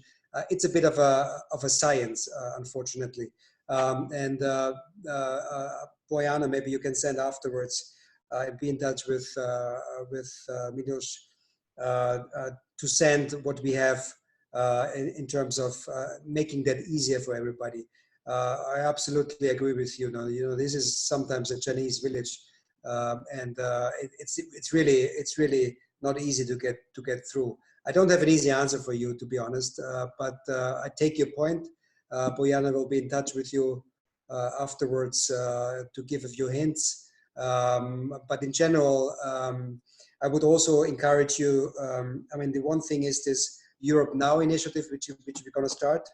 It's a bit of a science, unfortunately. Bojana, maybe you can send afterwards and be in touch with Milos to send what we have in terms of making that easier for everybody. I absolutely agree with you. You know, this is sometimes a Chinese village, and it's really not easy to get through. I don't have an easy answer for you, to be honest, but I take your point. Bojana will be in touch with you afterwards to give a few hints. But in general, I would also encourage you. I mean, the one thing is this Europe Now initiative, which we're going to start.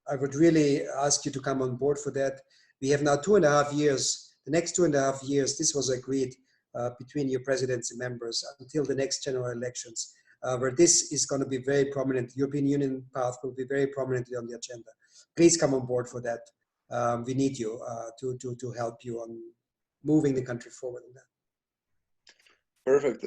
I would really ask you to come on board for that. We have now 2.5 years. The next 2.5 years, this was agreed between your presidency members until the next general elections, where this is going to be very prominent. The European Union path will be very prominently on the agenda. Please come on board for that. We need you to help you on moving the country forward in that. Perfect.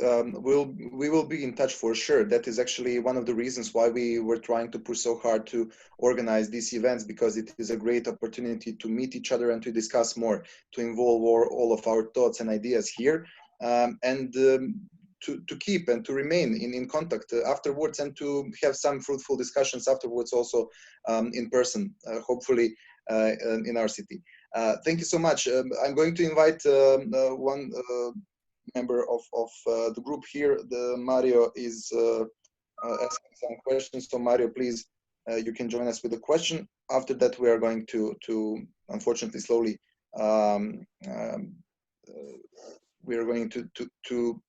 We will be in touch for sure. That is actually one of the reasons why we were trying to push so hard to organize these events, because it is a great opportunity to meet each other and to discuss more, to involve all of our thoughts and ideas here, and to keep and to remain in contact afterwards, and to have some fruitful discussions afterwards also in person, hopefully in our city. Thank you so much. I'm going to invite one member of the group here. Mario is asking some questions. So Mario, please, you can join us with a question. After that, we are going to unfortunately slowly we are going to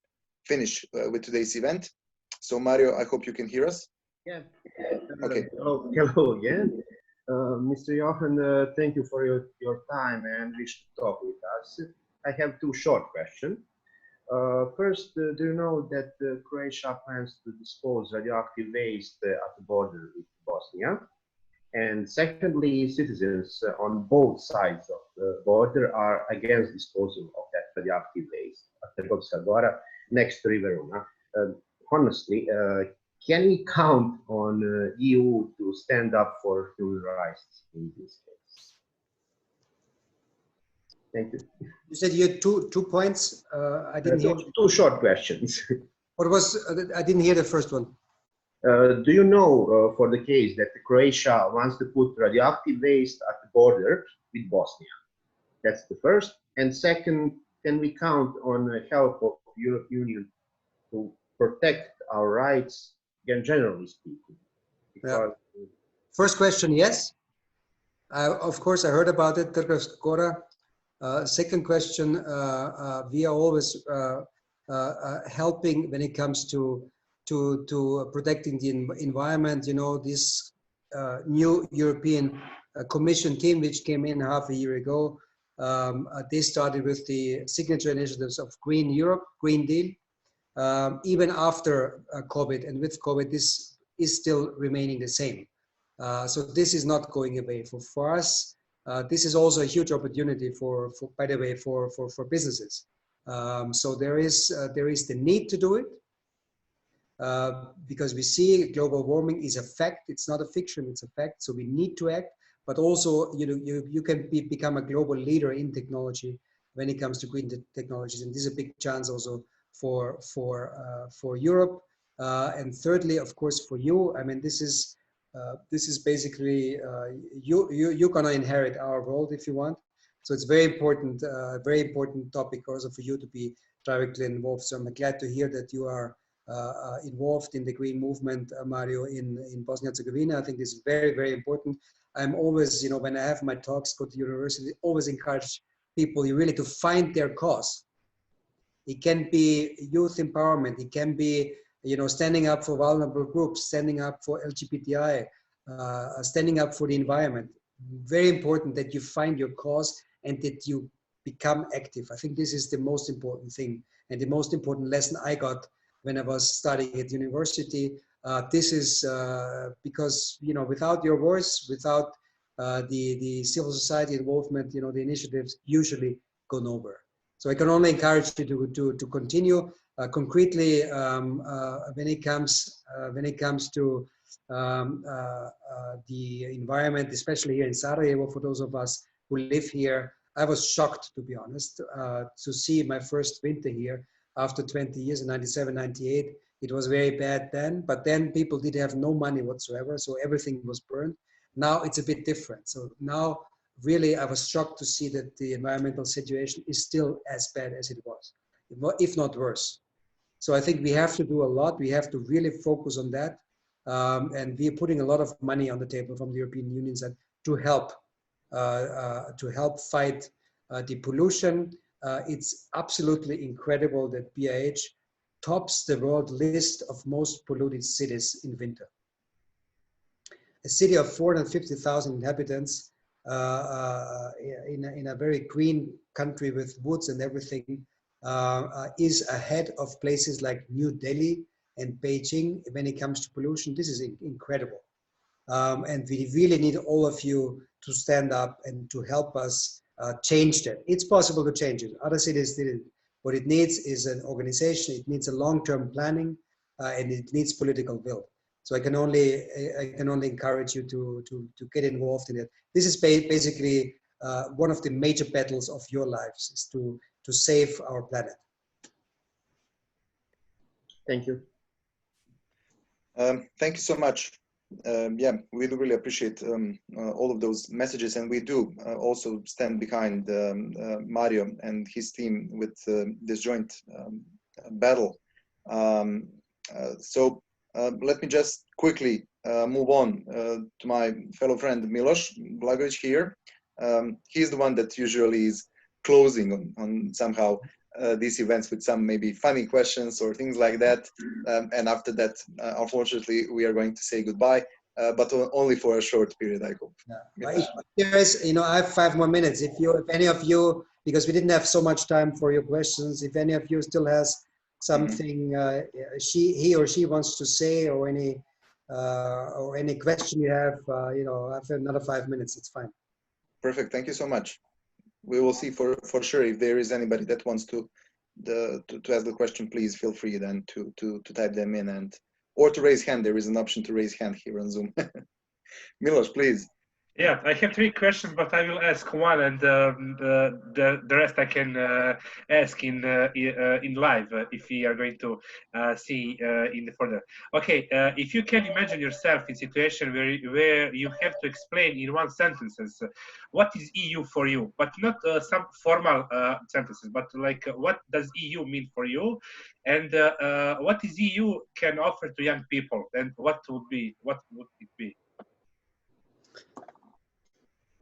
finish with today's event. So Mario, I hope you can hear us. Yeah. Okay. Hello again. Mr. Johann, thank you for your time and wish to talk with us. I have two short questions. First, do you know that Croatia plans to dispose radioactive waste at the border with Bosnia? And secondly, citizens on both sides of the border are against disposal of that radioactive waste at Trgovska Gora, next to River Una. Honestly, can we count on EU to stand up for human rights in this case? Thank you. You said you had two points. I didn't hear. Two short questions. What was? I didn't hear the first one. Do you know for the case that Croatia wants to put radioactive waste at the border with Bosnia? That's the first. And second, can we count on the help of the European Union to protect our rights, again, generally speaking? Because First question, yes. Of course, I heard about it, Trgovska Gora. Second question, we are always helping when it comes to protecting the environment. You know, this new European commission team which came in half a year ago. They started with the signature initiatives of Green Europe, Green Deal, even after COVID, and with COVID, this is still remaining the same. So this is not going away. For us, this is also a huge opportunity by the way, for businesses. So there is the need to do it because we see global warming is a fact. It's not a fiction, it's a fact. So we need to act, but also you can become a global leader in technology when it comes to green technologies. And this is a big chance also for Europe. And thirdly, of course, for you, I mean, this is basically you're gonna inherit our world if you want. So it's very important topic also for you to be directly involved. So I'm glad to hear that you are involved in the green movement, Mario, in Bosnia-Herzegovina. I think this is very, very important. I'm always, when I have my talks, go to university, always encourage people really to find their cause. It can be youth empowerment. It can be, standing up for vulnerable groups, standing up for LGBTI, standing up for the environment. Very important that you find your cause and that you become active. I think this is the most important thing and the most important lesson I got when I was studying at university. This is because, without your voice, without the civil society involvement, the initiatives usually go nowhere. So I can only encourage you to continue concretely when it comes to the environment, especially here in Sarajevo. For those of us who live here, I was shocked, to be honest, to see my first winter here after 20 years in 97, 98. It was very bad then, but then people did have no money whatsoever, so everything was burned. Now it's a bit different. So now really I was shocked to see that the environmental situation is still as bad as it was, if not worse. So I think we have to do a lot. We have to really focus on that. And we are putting a lot of money on the table from the European Union side to help fight the pollution. It's absolutely incredible that BiH tops the world list of most polluted cities in winter. A city of 450,000 inhabitants in a very green country with woods and everything is ahead of places like New Delhi and Beijing when it comes to pollution. This is incredible. And we really need all of you to stand up and to help us change that. It's possible to change it. Other cities did it. What it needs is an organization. It needs a long-term planning, and it needs political will. So I can only encourage you to get involved in it. This is basically one of the major battles of your lives, is to save our planet. Thank you. Thank you so much. Yeah, we do really appreciate all of those messages, and we do also stand behind Mario and his team with this joint battle. So let me just quickly move on to my fellow friend Milos Blagovic here. He's the one that usually is closing on somehow these events with some maybe funny questions or things like that. And after that, unfortunately, we are going to say goodbye, but only for a short period, I hope. Yeah. Guys, I have 5 more minutes. If any of you, because we didn't have so much time for your questions, if any of you still has something he or she wants to say, or any question you have, after another 5 minutes, it's fine. Perfect. Thank you so much. We will see for sure if there is anybody that wants to ask the question. Please feel free then to type them in or to raise hand. There is an option to raise hand here on Zoom. Milos, please. Yeah, I have 3 questions, but I will ask one, and the rest I can ask in live if we are going to see in the further. Okay, if you can imagine yourself in a situation where you have to explain in 1 sentence what is EU for you, but not some formal sentences, but like what does EU mean for you, and what is EU can offer to young people, and what would it be?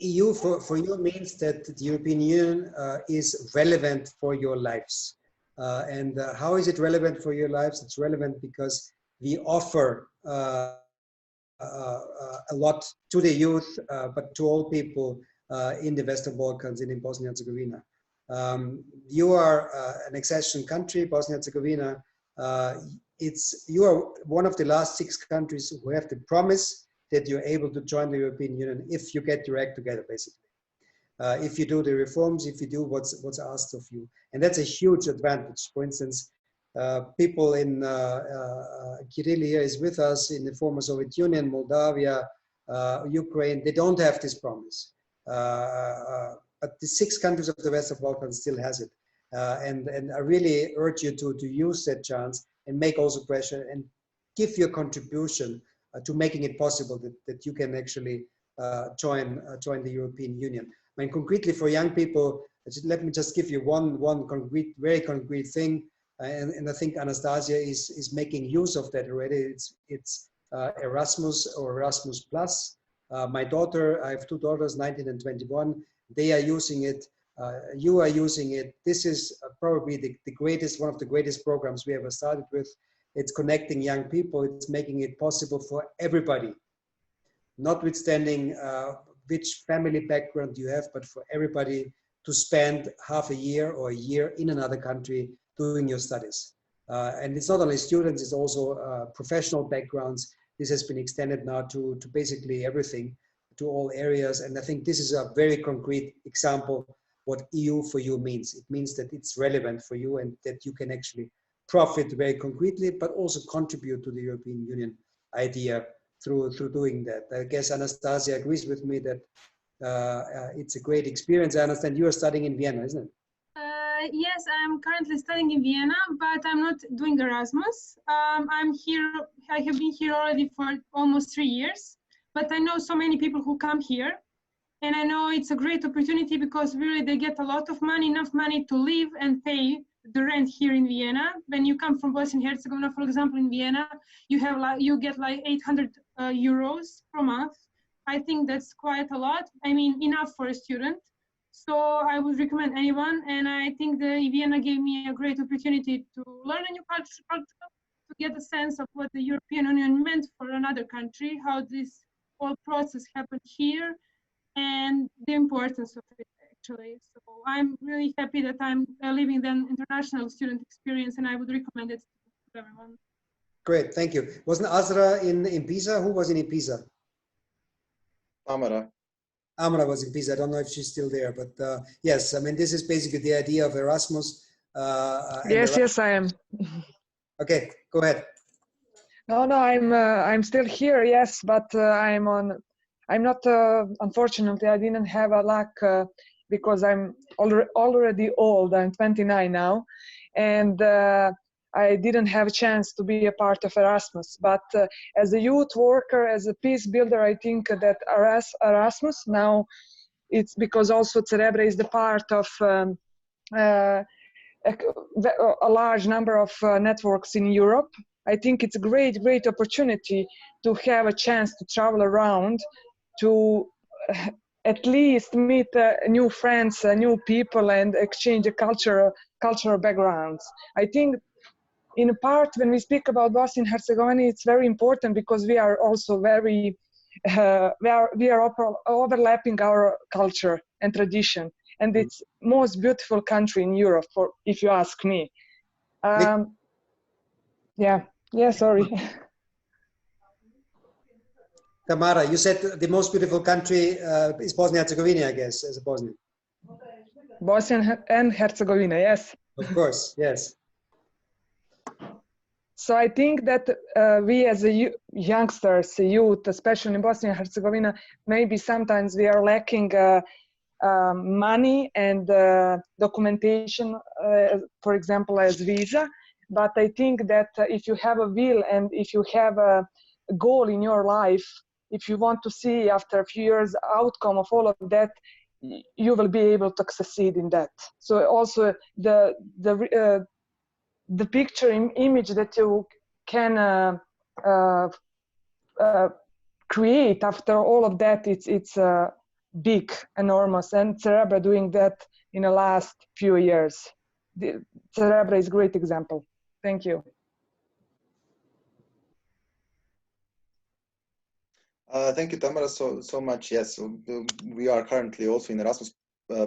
EU for you means that the European Union is relevant for your lives. And how is it relevant for your lives? It's relevant because we offer a lot to the youth, but to all people in the Western Balkans and in Bosnia and Herzegovina. You are an accession country, Bosnia and Herzegovina. You are one of the last 6 countries who have the promise that you're able to join the European Union if you get your act together, basically. If you do the reforms, if you do what's asked of you. And that's a huge advantage. For instance, people in Kirill here is with us in the former Soviet Union, Moldavia, Ukraine, they don't have this promise. But the 6 countries of the Western Balkans still has it. And I really urge you to use that chance and make also pressure and give your contribution to making it possible that you can actually join the European Union. I mean, concretely for young people, let me just give you one concrete, very concrete thing. And I think Anastasia is making use of that already. It's Erasmus or Erasmus Plus. My daughter, I have 2 daughters, 19 and 21. They are using it. You are using it. This is probably the greatest, one of the greatest programs we ever started with. It's connecting young people. It's making it possible for everybody, notwithstanding which family background you have, but for everybody to spend half a year or a year in another country doing your studies. And it's not only students, it's also professional backgrounds. This has been extended now to basically everything, to all areas. And I think this is a very concrete example what EU for you means. It means that it's relevant for you and that you can actually profit very concretely, but also contribute to the European Union idea through doing that. I guess Anastasia agrees with me that it's a great experience. I understand you are studying in Vienna, isn't it? Yes, I'm currently studying in Vienna, but I'm not doing Erasmus. I'm here, I have been here already for almost 3 years, but I know so many people who come here, and I know it's a great opportunity because really they get a lot of money, enough money to live and pay the rent here in Vienna. When you come from Bosnia and Herzegovina, for example, in Vienna, you get like 800 euros per month. I think that's quite a lot. I mean, enough for a student. So I would recommend anyone, and I think the Vienna gave me a great opportunity to learn a new culture, to get a sense of what the European Union meant for another country, how this whole process happened here, and the importance of it, actually. So I'm really happy that I'm living the international student experience, and I would recommend it to everyone. Great, thank you. Wasn't Azra in Pisa? Who was in Pisa? Amara. Amara was in Pisa. I don't know if she's still there, but yes, I mean, this is basically the idea of Erasmus. Yes, I am. Okay, go ahead. No, I'm still here. Yes, but I'm not. Unfortunately, I didn't have a luck because I'm already old. I'm 29 now, and I didn't have a chance to be a part of Erasmus. But as a youth worker, as a peace builder, I think that Erasmus now, it's because also Cerebra is the part of a large number of networks in Europe. I think it's a great opportunity to have a chance to travel around, to at least meet new friends, new people, and exchange cultural backgrounds. I think in part, when we speak about Bosnia and Herzegovina, it's very important because we are also very, we are overlapping our culture and tradition, and it's most beautiful country in Europe, if you ask me. Yeah, sorry. Tamara, you said the most beautiful country is Bosnia and Herzegovina, I guess, as a Bosnian. Bosnia and Herzegovina, yes. Of course, yes. So I think that we as youngsters, youth, especially in Bosnia and Herzegovina, maybe sometimes we are lacking money and documentation, for example, as visa. But I think that if you have a will and if you have a goal in your life, if you want to see after a few years outcome of all of that, you will be able to succeed in that. So also the picture image that you can create after all of that, it's big, enormous, and Cerebra doing that in the last few years. Cerebra is a great example. Thank you. Thank you, Tamara, so much. Yes, so we are currently also in Erasmus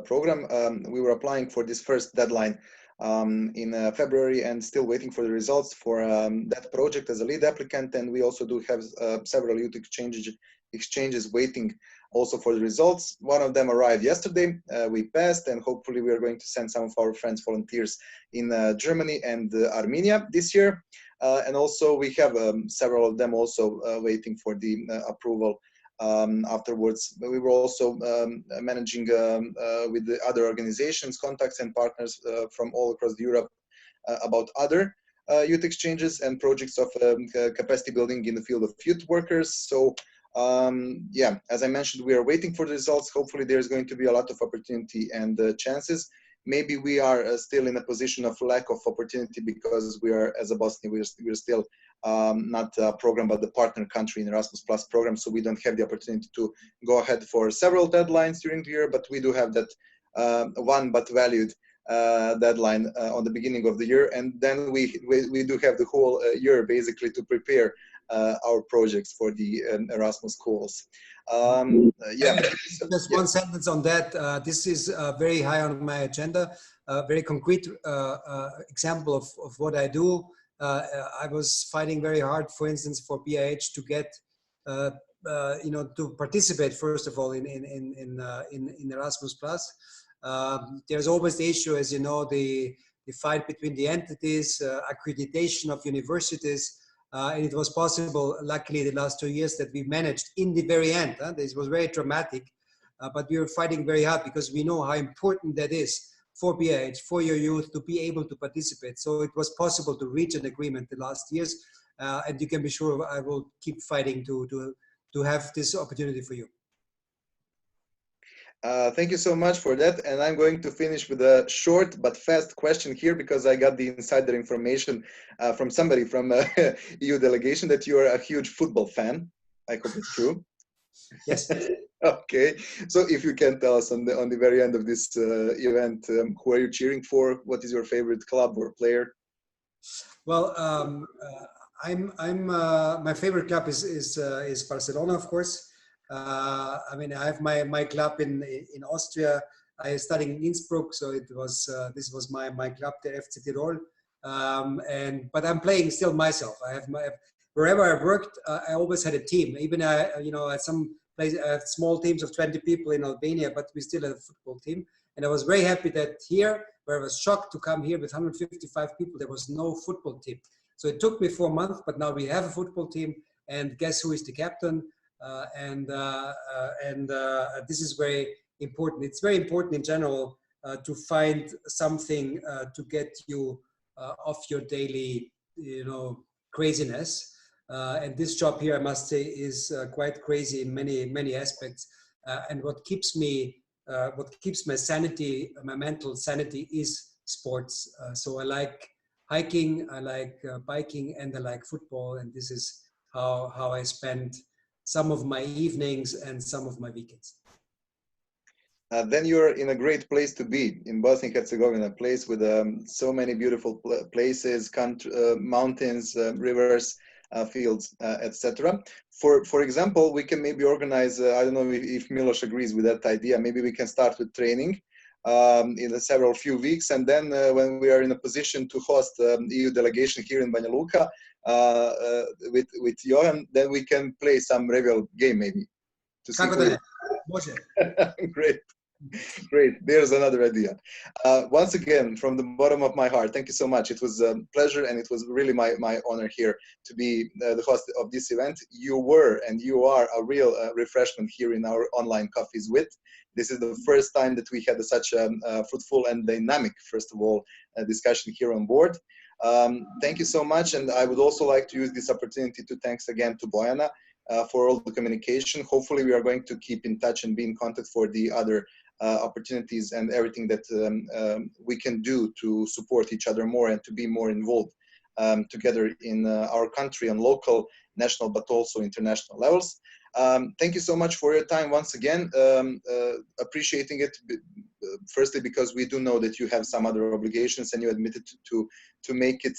program. We were applying for this first deadline in February and still waiting for the results for that project as a lead applicant. And we also do have several youth exchanges waiting also for the results. One of them arrived yesterday. We passed, and hopefully we are going to send some of our friends volunteers in Germany and Armenia this year. And also we have several of them also waiting for the approval afterwards. We were also managing with the other organizations, contacts and partners from all across Europe about other youth exchanges and projects of capacity building in the field of youth workers. So yeah, as I mentioned, we are waiting for the results. Hopefully there's going to be a lot of opportunity and chances. Maybe we are still in a position of lack of opportunity because we are, as a Bosnia, we're still not a program, but the partner country in Erasmus Plus program. So we don't have the opportunity to go ahead for several deadlines during the year, but we do have that one but valued deadline on the beginning of the year. And then we do have the whole year basically to prepare our projects for the Erasmus calls. Yeah. Just one sentence on that. This is very high on my agenda. Very concrete example of what I do. I was fighting very hard, for instance, for BiH to get, you know, to participate first of all in Erasmus Plus. There's always the issue, as you know, the fight between the entities, accreditation of universities. And it was possible, luckily, the last 2 years that we managed in the very end. This was very dramatic, but we were fighting very hard because we know how important that is for BiH, for your youth to be able to participate. So it was possible to reach an agreement the last years, and you can be sure I will keep fighting to have this opportunity for you. Thank you so much for that. And I'm going to finish with a short but fast question here because I got the insider information from somebody from EU delegation that you are a huge football fan. I hope it's true. Yes. Okay. So if you can tell us on the very end of this event, who are you cheering for? What is your favorite club or player? Well, my favorite club is Barcelona, of course. I mean, I have my club in Austria. I studied in Innsbruck, so it was this was my club, the FC Tirol. But I'm playing still myself. I have wherever I worked, I always had a team. Even you know, at some place, small teams of 20 people in Albania, but we still had a football team. And I was very happy that here, where I was shocked to come here with 155 people, there was no football team. So it took me 4 months, but now we have a football team. And guess who is the captain? This is very important. It's very important in general to find something to get you off your daily, you know, craziness. And this job here, I must say, is quite crazy in many aspects. And what keeps my sanity, my mental sanity, is sports. So I like hiking, I like biking, and I like football. And this is how I spend some of my evenings and some of my weekends. Then you're in a great place to be, in Bosnia and Herzegovina, a place with so many beautiful places, mountains, rivers, fields, etc. For example, we can maybe organize, I don't know if Milos agrees with that idea, maybe we can start with training in few weeks, and then when we are in a position to host EU delegation here in Banja Luka with Johann, then we can play some rival game maybe. To see Great. There's another idea. Once again, from the bottom of my heart, thank you so much. It was a pleasure, and it was really my honor here to be the host of this event. You were and you are a real refreshment here in our online Coffees With. This is the first time that we had such a fruitful and dynamic, first of all, discussion here on board. Thank you so much, and I would also like to use this opportunity to thanks again to Bojana for all the communication. Hopefully we are going to keep in touch and be in contact for the other opportunities and everything that we can do to support each other more and to be more involved together in our country on local, national, but also international levels. Thank you so much for your time once again. Appreciating it, firstly because we do know that you have some other obligations and you admitted to make it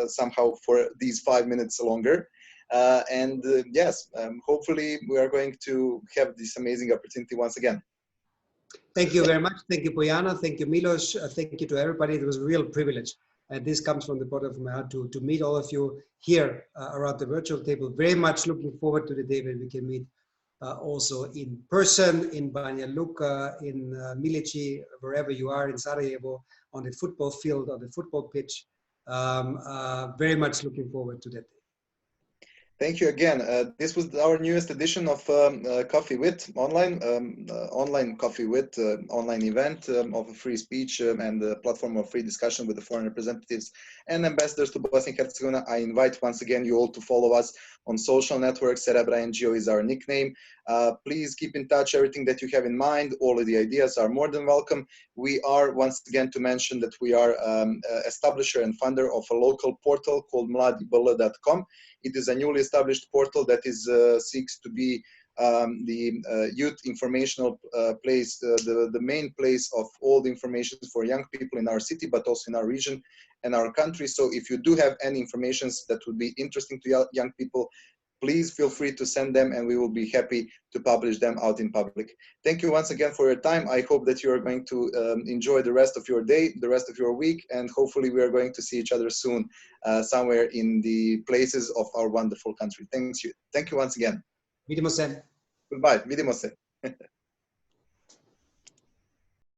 somehow for these 5 minutes longer. Yes, hopefully we are going to have this amazing opportunity once again. Thank you very much. Thank you, Bojana. Thank you, Milos. Thank you to everybody. It was a real privilege. And this comes from the bottom of my heart to meet all of you here around the virtual table. Very much looking forward to the day when we can meet also in person, in Banja Luka, in Milici, wherever you are, in Sarajevo, on the football field, on the football pitch. Very much looking forward to that day. Thank you again. This was our newest edition of Coffee with online, online Coffee with online event of a free speech and a platform of free discussion with the foreign representatives and ambassadors to Bosnia and Herzegovina. I invite once again you all to follow us on social networks. Cerebra NGO is our nickname. Please keep in touch. Everything that you have in mind, all of the ideas are more than welcome. We are, once again, to mention that we are establisher and funder of a local portal called mladibl.com. It is a newly established portal that is seeks to be the youth informational place, the main place of all the information for young people in our city, but also in our region and our country. So if you do have any information that would be interesting to young people, please feel free to send them and we will be happy to publish them out in public. Thank you once again for your time. I hope that you are going to enjoy the rest of your day, the rest of your week, and hopefully we are going to see each other soon somewhere in the places of our wonderful country. Thank you. Thank you once again. Vidimo se. Goodbye. Vidimo se.